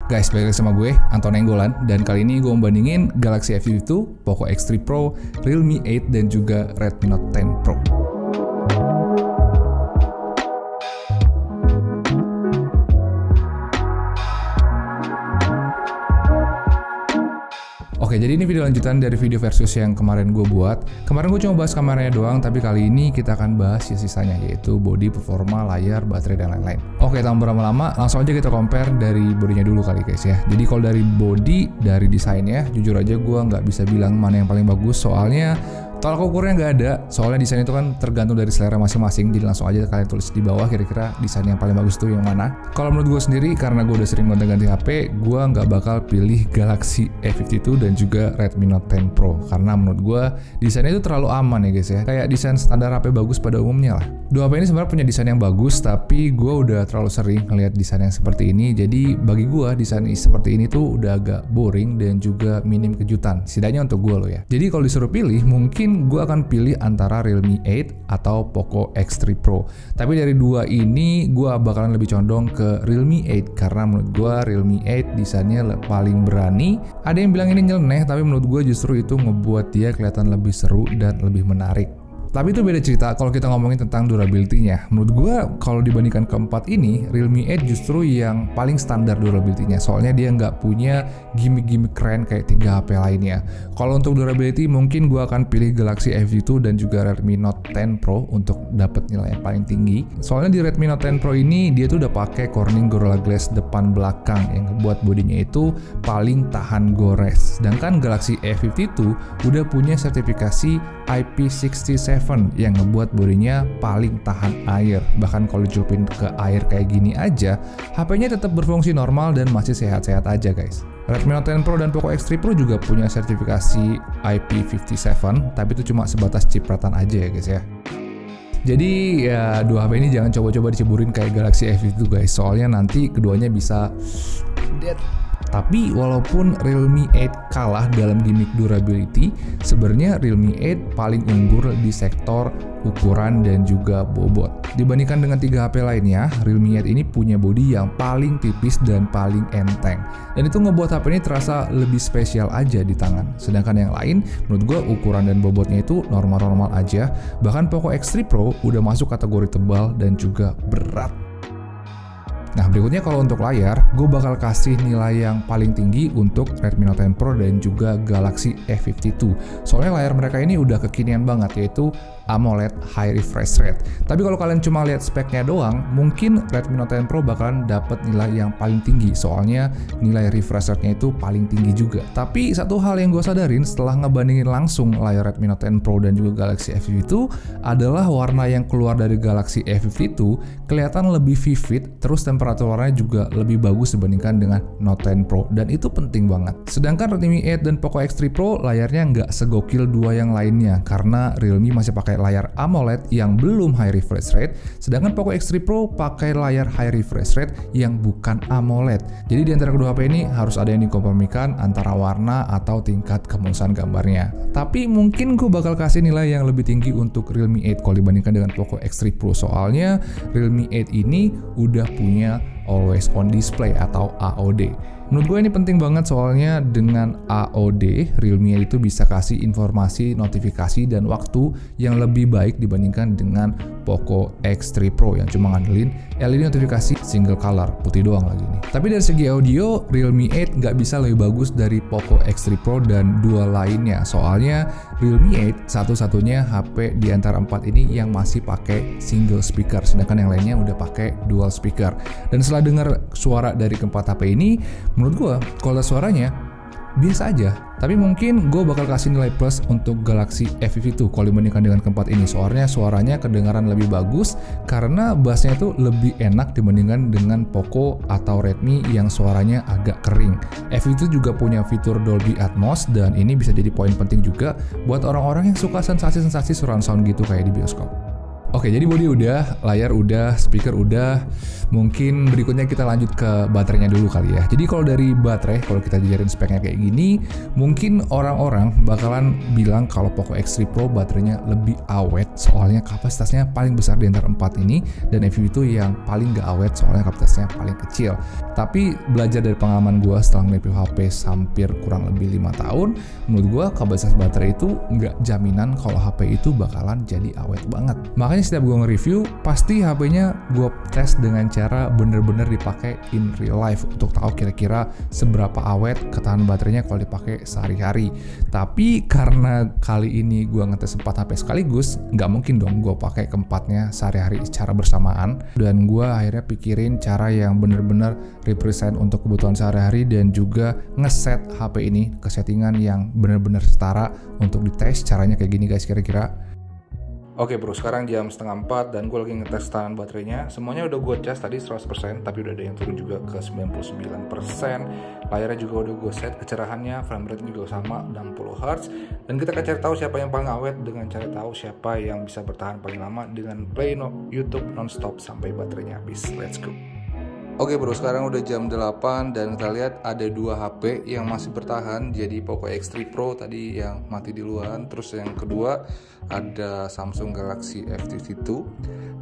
Guys, balik lagi sama gue, Anton Enggolan. Dan kali ini gue membandingin Galaxy S52, Poco X3 Pro, Realme 8, dan juga Redmi Note 10 Pro. Oke, jadi ini video lanjutan dari video versus yang kemarin gue buat. Kemarin gue cuma bahas kameranya doang, tapi kali ini kita akan bahas sisanya, yaitu body, performa, layar, baterai, dan lain-lain. Oke, tanpa berlama-lama, langsung aja kita compare dari bodinya dulu kali guys ya. Jadi kalau dari body, dari desainnya, jujur aja gue nggak bisa bilang mana yang paling bagus, soalnya tolak ukurnya nggak ada, soalnya desain itu kan tergantung dari selera masing-masing. Jadi langsung aja kalian tulis di bawah kira-kira desain yang paling bagus itu yang mana. Kalau menurut gue sendiri, karena gue udah sering gonta-ganti HP, gue nggak bakal pilih Galaxy S52 dan juga Redmi Note 10 Pro, karena menurut gue desainnya itu terlalu aman ya guys ya, kayak desain standar HP bagus pada umumnya lah. Dua HP ini sebenarnya punya desain yang bagus, tapi gue udah terlalu sering ngeliat desain yang seperti ini. Jadi bagi gue desain seperti ini tuh udah agak boring dan juga minim kejutan, setidaknya untuk gue loh ya. Jadi kalau disuruh pilih, mungkin gue akan pilih antara Realme 8 atau Poco X3 Pro. Tapi dari dua ini gue bakalan lebih condong ke Realme 8, karena menurut gue Realme 8 desainnya paling berani. Ada yang bilang ini nyeleneh, tapi menurut gue justru itu ngebuat dia kelihatan lebih seru dan lebih menarik. Tapi itu beda cerita kalau kita ngomongin tentang durability-nya. Menurut gue kalau dibandingkan keempat ini, Realme 8 justru yang paling standar durability-nya. Soalnya dia nggak punya gimmick-gimmick keren kayak 3 HP lainnya. Kalau untuk durability mungkin gue akan pilih Galaxy S52 dan juga Redmi Note 10 Pro untuk dapat nilai yang paling tinggi. Soalnya di Redmi Note 10 Pro ini dia tuh udah pakai Corning Gorilla Glass depan belakang yang ngebuat bodinya itu paling tahan gores. Sedangkan Galaxy S52 udah punya sertifikasi IP67 yang ngebuat bodinya paling tahan air. Bahkan kalau dicelupin ke air kayak gini aja, HP-nya tetap berfungsi normal dan masih sehat-sehat aja guys. Redmi Note 10 Pro dan Poco X3 Pro juga punya sertifikasi IP57, tapi itu cuma sebatas cipratan aja ya guys ya. Jadi ya dua HP ini jangan coba-coba diceburin kayak Galaxy S52 guys, soalnya nanti keduanya bisa dead. Tapi walaupun Realme 8 kalah dalam gimmick durability, sebenarnya Realme 8 paling unggul di sektor ukuran dan juga bobot. Dibandingkan dengan 3 HP lainnya, Realme 8 ini punya bodi yang paling tipis dan paling enteng. Dan itu ngebuat HP ini terasa lebih spesial aja di tangan. Sedangkan yang lain, menurut gue ukuran dan bobotnya itu normal-normal aja. Bahkan Poco X3 Pro udah masuk kategori tebal dan juga berat. Nah berikutnya kalau untuk layar, gue bakal kasih nilai yang paling tinggi untuk Redmi Note 10 Pro dan juga Galaxy S52. Soalnya layar mereka ini udah kekinian banget, yaitu AMOLED High Refresh Rate. Tapi kalau kalian cuma lihat speknya doang, mungkin Redmi Note 10 Pro bakalan dapat nilai yang paling tinggi, soalnya nilai refresh rate-nya itu paling tinggi juga. Tapi satu hal yang gue sadarin setelah ngebandingin langsung layar Redmi Note 10 Pro dan juga Galaxy S52 adalah warna yang keluar dari Galaxy S52 kelihatan lebih vivid, terus temperatur warnanya juga lebih bagus dibandingkan dengan Note 10 Pro, dan itu penting banget. Sedangkan Redmi 8 dan Poco X3 Pro layarnya nggak segokil dua yang lainnya, karena Realme masih pakai layar AMOLED yang belum high refresh rate, sedangkan Poco X3 Pro pakai layar high refresh rate yang bukan AMOLED. Jadi di antara kedua HP ini harus ada yang dikompromikan antara warna atau tingkat kemulusan gambarnya. Tapi mungkin gue bakal kasih nilai yang lebih tinggi untuk Realme 8 kalau dibandingkan dengan Poco X3 Pro, soalnya Realme 8 ini udah punya Always On Display atau AOD. Menurut gue ini penting banget, soalnya dengan AOD, Realme itu bisa kasih informasi, notifikasi, dan waktu yang lebih baik dibandingkan dengan Poco X3 Pro yang cuma ngandelin LED notifikasi single color, putih doang lagi nih. Tapi dari segi audio, Realme 8 nggak bisa lebih bagus dari Poco X3 Pro dan dua lainnya, soalnya Realme 8 satu-satunya HP di antara 4 ini yang masih pakai single speaker, sedangkan yang lainnya udah pakai dual speaker. Dan setelah dengar suara dari keempat HP ini, menurut gue kualitas suaranya biasa aja. Tapi mungkin gue bakal kasih nilai plus untuk Galaxy S52 kalau dibandingkan dengan keempat ini, soalnya suaranya kedengaran lebih bagus karena bassnya itu lebih enak dibandingkan dengan Poco atau Redmi yang suaranya agak kering. S52 juga punya fitur Dolby Atmos, dan ini bisa jadi poin penting juga buat orang-orang yang suka sensasi-sensasi surround sound gitu kayak di bioskop. Oke, jadi body udah, layar udah, speaker udah. Mungkin berikutnya kita lanjut ke baterainya dulu kali ya. Jadi kalau dari baterai, kalau kita jajarin speknya kayak gini, mungkin orang-orang bakalan bilang kalau Poco X3 Pro baterainya lebih awet, soalnya kapasitasnya paling besar di antara 4 ini, dan FU itu yang paling gak awet soalnya kapasitasnya paling kecil. Tapi belajar dari pengalaman gue setelah nge-review HP hampir kurang lebih 5 tahun, menurut gue kapasitas baterai itu nggak jaminan kalau HP itu bakalan jadi awet banget. Makanya setiap gue nge-review, pasti HP-nya gue tes dengan cara bener-bener dipakai in real life untuk tahu kira-kira seberapa awet ketahanan baterainya kalau dipakai sehari-hari. Tapi karena kali ini gue ngetes 4 HP sekaligus, nggak mungkin dong gue pakai keempatnya sehari-hari secara bersamaan. Dan gue akhirnya pikirin cara yang bener-bener represent untuk kebutuhan sehari-hari dan juga ngeset HP ini ke settingan yang bener-bener setara untuk dites. Caranya kayak gini guys kira-kira. Oke bro, sekarang jam 3:30 dan gue lagi ngetes ketahanan baterainya. Semuanya udah gue cas tadi 100%, tapi udah ada yang turun juga ke 99%. Layarnya juga udah gue set kecerahannya, frame rate juga sama 60 Hz. Dan kita akan cari tahu siapa yang paling awet dengan cari tahu siapa yang bisa bertahan paling lama dengan play YouTube nonstop sampai baterainya habis. Let's go. Oke bro, sekarang udah jam 8 dan kita lihat ada 2 HP yang masih bertahan. Jadi Poco X3 Pro tadi yang mati duluan, terus yang kedua ada Samsung Galaxy S22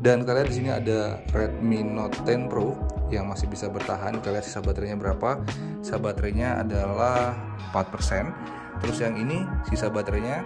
dan kita lihat di sini ada Redmi Note 10 Pro yang masih bisa bertahan. Kita lihat sisa baterainya berapa. Sisa baterainya adalah 4%. Terus yang ini sisa baterainya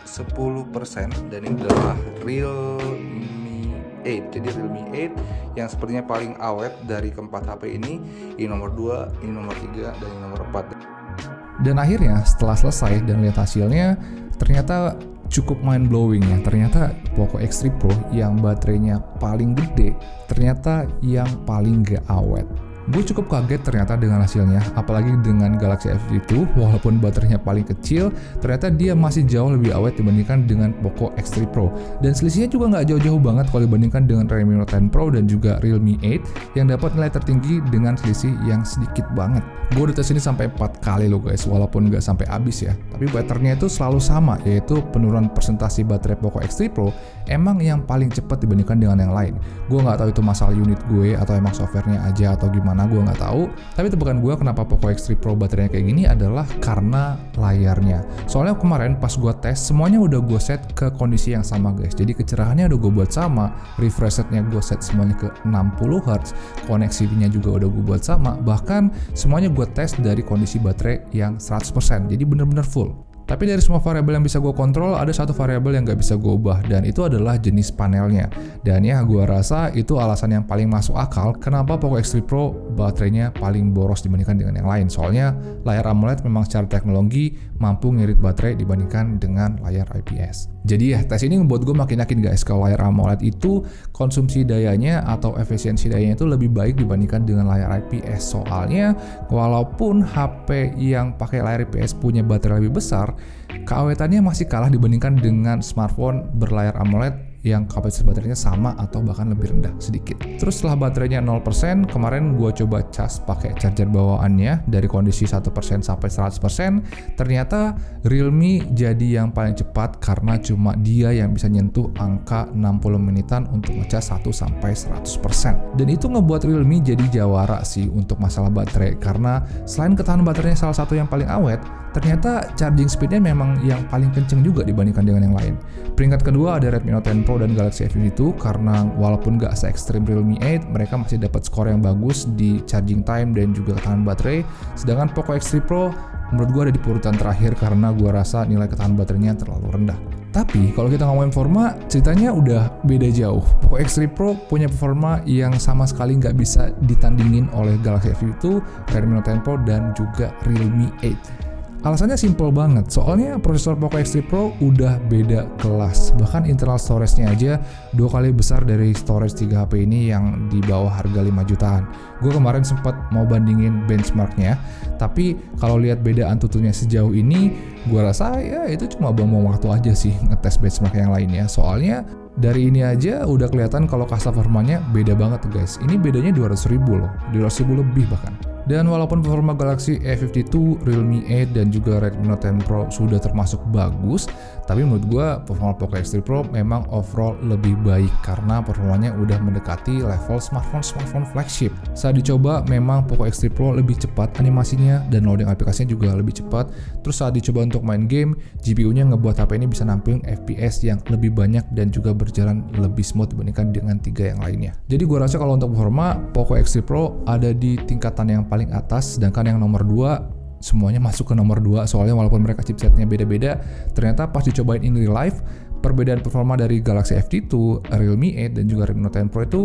10% dan ini adalah Realme 8. Jadi Realme 8 yang sepertinya paling awet dari keempat HP ini. Ini nomor 2, ini nomor 3, dan ini nomor 4. Dan akhirnya setelah selesai dan lihat hasilnya, ternyata cukup mind blowing ya. Ternyata Poco X3 Pro yang baterainya paling gede ternyata yang paling gak awet. Gue cukup kaget ternyata dengan hasilnya, apalagi dengan Galaxy S22, walaupun baterainya paling kecil, ternyata dia masih jauh lebih awet dibandingkan dengan Poco X3 Pro. Dan selisihnya juga nggak jauh-jauh banget kalau dibandingkan dengan Redmi Note 10 Pro dan juga Realme 8 yang dapat nilai tertinggi dengan selisih yang sedikit banget. Gue udah tes ini sampai 4 kali loh guys, walaupun nggak sampai habis ya. Tapi patternnya itu selalu sama, yaitu penurunan presentasi baterai Poco X3 Pro emang yang paling cepat dibandingkan dengan yang lain. Gue nggak tahu itu masalah unit gue atau emang softwarenya aja atau gimana, gue nggak tahu. Tapi tebakan gue kenapa Poco X3 Pro baterainya kayak gini adalah karena layarnya. Soalnya kemarin pas gue tes semuanya udah gue set ke kondisi yang sama guys. Jadi kecerahannya udah gue buat sama, refresh rate-nya gue set semuanya ke 60 Hz, koneksinya juga udah gue buat sama, bahkan semuanya gue tes dari kondisi baterai yang 100%. Jadi bener-bener full. Tapi dari semua variabel yang bisa gue kontrol, ada satu variabel yang nggak bisa gue ubah, dan itu adalah jenis panelnya. Dan ya, gue rasa itu alasan yang paling masuk akal kenapa Poco X3 Pro baterainya paling boros dibandingkan dengan yang lain. Soalnya layar AMOLED memang secara teknologi mampu ngirit baterai dibandingkan dengan layar IPS. Jadi ya, tes ini membuat gue makin yakin guys kalau layar AMOLED itu konsumsi dayanya atau efisiensi dayanya itu lebih baik dibandingkan dengan layar IPS. Soalnya walaupun HP yang pakai layar IPS punya baterai lebih besar, keawetannya masih kalah dibandingkan dengan smartphone berlayar AMOLED yang kapasitas baterainya sama atau bahkan lebih rendah sedikit. Terus setelah baterainya 0%, kemarin gue coba cas pakai charger bawaannya dari kondisi 1% sampai 100%, ternyata Realme jadi yang paling cepat karena cuma dia yang bisa nyentuh angka 60 menitan untuk ngecas 1 sampai 100%. Dan itu ngebuat Realme jadi jawara sih untuk masalah baterai, karena selain ketahanan baterainya salah satu yang paling awet, ternyata charging speednya memang yang paling kenceng juga dibandingkan dengan yang lain. Peringkat kedua ada Redmi Note 10 Pro dan Galaxy S22, karena walaupun gak se-ekstrim Realme 8, mereka masih dapat skor yang bagus di charging time dan juga ketahanan baterai. Sedangkan Poco X3 Pro menurut gue ada di urutan terakhir karena gue rasa nilai ketahanan baterainya terlalu rendah. Tapi kalau kita ngomongin performa, ceritanya udah beda jauh. Poco X3 Pro punya performa yang sama sekali nggak bisa ditandingin oleh Galaxy S22, Redmi Note 10 Pro, dan juga Realme 8. Alasannya simple banget, soalnya prosesor Poco X3 Pro udah beda kelas. Bahkan internal storage-nya aja 2 kali besar dari storage 3 HP ini yang di bawah harga 5 jutaan. Gue kemarin sempat mau bandingin benchmarknya, tapi kalau lihat beda antutunya sejauh ini, gue rasa ya itu cuma buang waktu aja sih ngetes benchmark yang lainnya. Soalnya dari ini aja udah kelihatan kalau kasta performanya beda banget guys. Ini bedanya 200.000 loh, 200.000 lebih bahkan. Dan walaupun performa Galaxy A52, Realme 8 dan juga Redmi Note 10 Pro sudah termasuk bagus, tapi menurut gue performa Poco X3 Pro memang overall lebih baik karena performanya udah mendekati level smartphone flagship. Saat dicoba memang Poco X3 Pro lebih cepat animasinya dan loading aplikasinya juga lebih cepat. Terus saat dicoba untuk main game, GPU-nya ngebuat HP ini bisa nampilin FPS yang lebih banyak dan juga berjalan lebih smooth dibandingkan dengan 3 yang lainnya. Jadi gue rasa kalau untuk performa Poco X3 Pro ada di tingkatan yang paling atas, sedangkan yang nomor 2 semuanya masuk ke nomor 2. Soalnya walaupun mereka chipsetnya beda-beda, ternyata pas dicobain in real life, perbedaan performa dari Galaxy FT2, Realme 8 dan juga Redmi Note 10 Pro itu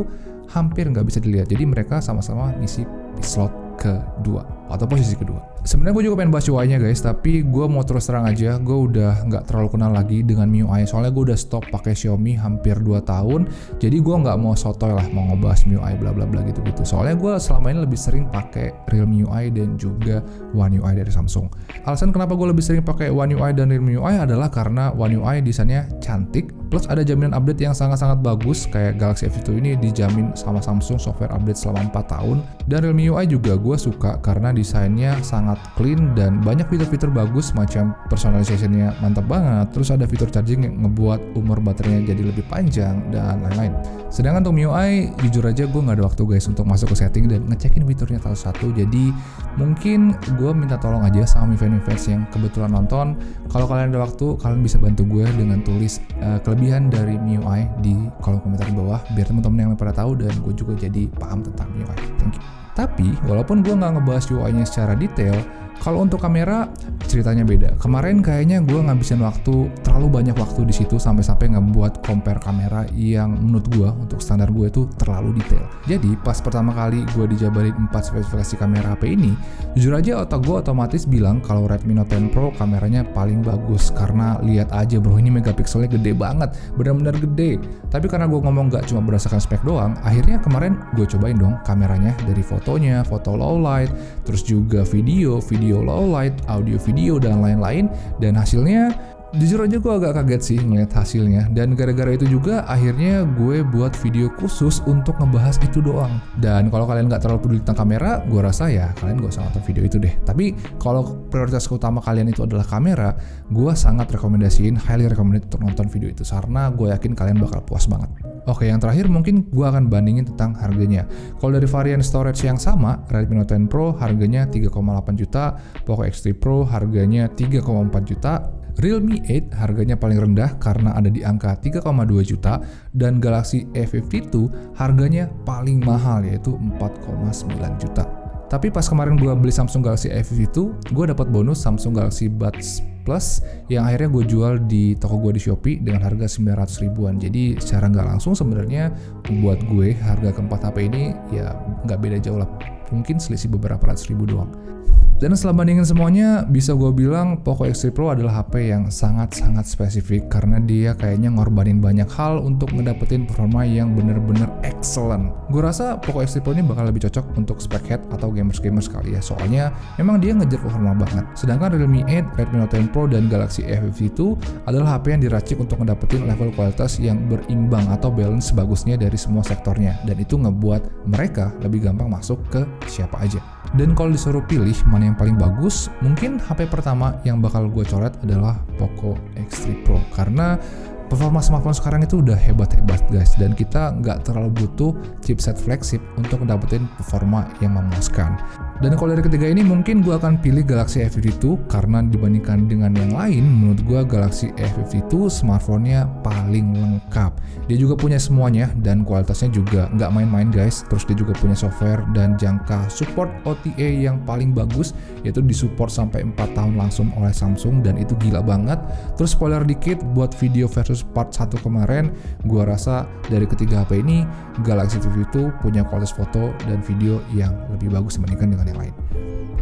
hampir nggak bisa dilihat. Jadi mereka sama-sama ngisi di slot kedua atau posisi kedua. Sebenarnya gue juga pengen bahas UI-nya guys, tapi gue mau terus terang aja, gue udah nggak terlalu kenal lagi dengan MIUI. Soalnya gue udah stop pakai Xiaomi hampir 2 tahun, jadi gue nggak mau sotoy lah mau ngebahas MIUI bla bla bla gitu-gitu. Soalnya gue selama ini lebih sering pakai Realme UI dan juga One UI dari Samsung. Alasan kenapa gue lebih sering pakai One UI dan Realme UI adalah karena One UI desainnya cantik, plus ada jaminan update yang sangat-sangat bagus. Kayak Galaxy F2 ini dijamin sama Samsung software update selama 4 tahun. Dan Realme UI juga gue suka karena desainnya sangat clean dan banyak fitur-fitur bagus, macam personalization-nya mantap banget. Terus ada fitur charging yang ngebuat umur baterainya jadi lebih panjang dan lain-lain. Sedangkan untuk MIUI, jujur aja gue nggak ada waktu guys untuk masuk ke setting dan ngecekin fiturnya satu-satu. Jadi mungkin gue minta tolong aja sama fans yang kebetulan nonton, kalau kalian ada waktu, kalian bisa bantu gue dengan tulis kelebihan dari MIUI di kolom komentar di bawah, biar teman-teman yang pada tahu dan gue juga jadi paham tentang MIUI. Thank you. Tapi walaupun gue nggak ngebahas UI-nya secara detail, kalau untuk kamera ceritanya beda. Kemarin kayaknya gue ngabisin terlalu banyak waktu di situ sampai-sampai ngebuat compare kamera yang menurut gue untuk standar gue itu terlalu detail. Jadi pas pertama kali gue dijabarin 4 spesifikasi kamera HP ini, jujur aja otak gue otomatis bilang kalau Redmi Note 10 Pro kameranya paling bagus karena lihat aja bro, ini megapikselnya gede banget, benar-benar gede. Tapi karena gue ngomong gak cuma berdasarkan spek doang, akhirnya kemarin gue cobain dong kameranya dari fotonya, foto low light, terus juga video low light, audio video dan lain-lain, dan hasilnya jujur aja gue agak kaget sih ngeliat hasilnya. Dan gara-gara itu juga akhirnya gue buat video khusus untuk ngebahas itu doang. Dan kalau kalian gak terlalu peduli tentang kamera, gue rasa ya kalian gak usah nonton video itu deh. Tapi kalau prioritas utama kalian itu adalah kamera, gue sangat highly recommended untuk nonton video itu karena gue yakin kalian bakal puas banget. Oke, yang terakhir mungkin gue akan bandingin tentang harganya. Kalau dari varian storage yang sama, Redmi Note 10 Pro harganya 3,8 juta, Poco X3 Pro harganya 3,4 juta, Realme 8 harganya paling rendah karena ada di angka 3,2 juta, dan Galaxy A52 harganya paling mahal yaitu 4,9 juta. Tapi pas kemarin gue beli Samsung Galaxy A52, gue dapat bonus Samsung Galaxy Buds Plus yang akhirnya gue jual di toko gue di Shopee dengan harga 900 ribuan. Jadi secara nggak langsung sebenarnya buat gue harga keempat HP ini ya nggak beda jauh lah, mungkin selisih beberapa ratus ribu doang. Dan setelah bandingin semuanya, bisa gue bilang Poco X3 Pro adalah HP yang sangat-sangat spesifik karena dia kayaknya ngorbanin banyak hal untuk ngedapetin performa yang bener-bener excellent. Gue rasa Poco X3 Pro ini bakal lebih cocok untuk spec head atau gamers-gamers kali ya, soalnya memang dia ngejar performa banget. Sedangkan Realme 8, Redmi Note 10 Pro, dan Galaxy A52 adalah HP yang diracik untuk ngedapetin level kualitas yang berimbang atau balance bagusnya dari semua sektornya, dan itu ngebuat mereka lebih gampang masuk ke siapa aja. Dan kalau disuruh pilih mana yang paling bagus, mungkin HP pertama yang bakal gue coret adalah Poco X3 Pro karena performa smartphone sekarang itu udah hebat-hebat guys, dan kita nggak terlalu butuh chipset flagship untuk dapetin performa yang memuaskan. Dan kalau dari ketiga ini mungkin gue akan pilih Galaxy A52 karena dibandingkan dengan yang lain, menurut gue Galaxy A52 smartphone-nya paling lengkap. Dia juga punya semuanya dan kualitasnya juga nggak main-main guys. Terus dia juga punya software dan jangka support OTA yang paling bagus, yaitu disupport sampai 4 tahun langsung oleh Samsung, dan itu gila banget. Terus spoiler dikit buat video versus part 1 kemarin, gue rasa dari ketiga HP ini Galaxy A52 punya kualitas foto dan video yang lebih bagus dibandingkan dengan yang lain.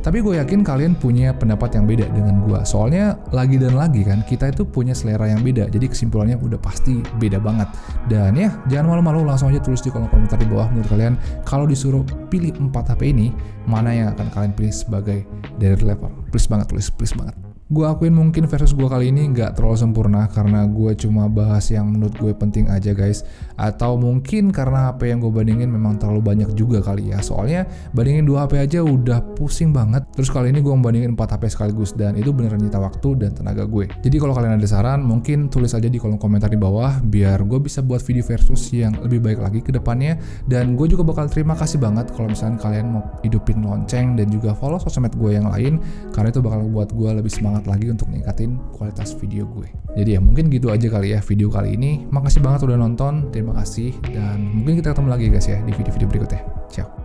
Tapi gue yakin kalian punya pendapat yang beda dengan gue, soalnya lagi dan lagi kan kita itu punya selera yang beda, jadi kesimpulannya udah pasti beda banget. Dan ya jangan malu-malu, langsung aja tulis di kolom komentar di bawah menurut kalian kalau disuruh pilih 4 HP ini, mana yang akan kalian pilih sebagai dari level. Please banget tulis, please banget. Gue akuin mungkin versus gue kali ini nggak terlalu sempurna karena gue cuma bahas yang menurut gue penting aja guys. Atau mungkin karena HP yang gue bandingin memang terlalu banyak juga kali ya. Soalnya bandingin 2 HP aja udah pusing banget. Terus kali ini gue bandingin 4 HP sekaligus dan itu beneran nyita waktu dan tenaga gue. Jadi kalau kalian ada saran mungkin tulis aja di kolom komentar di bawah biar gue bisa buat video versus yang lebih baik lagi ke depannya. Dan gue juga bakal terima kasih banget kalau misalnya kalian mau hidupin lonceng dan juga follow sosmed gue yang lain karena itu bakal buat gue lebih semangat lagi untuk ningkatin kualitas video gue. Jadi ya mungkin gitu aja kali ya video kali ini. Makasih banget udah nonton, terima kasih dan mungkin kita ketemu lagi guys ya di video-video berikutnya. Ciao.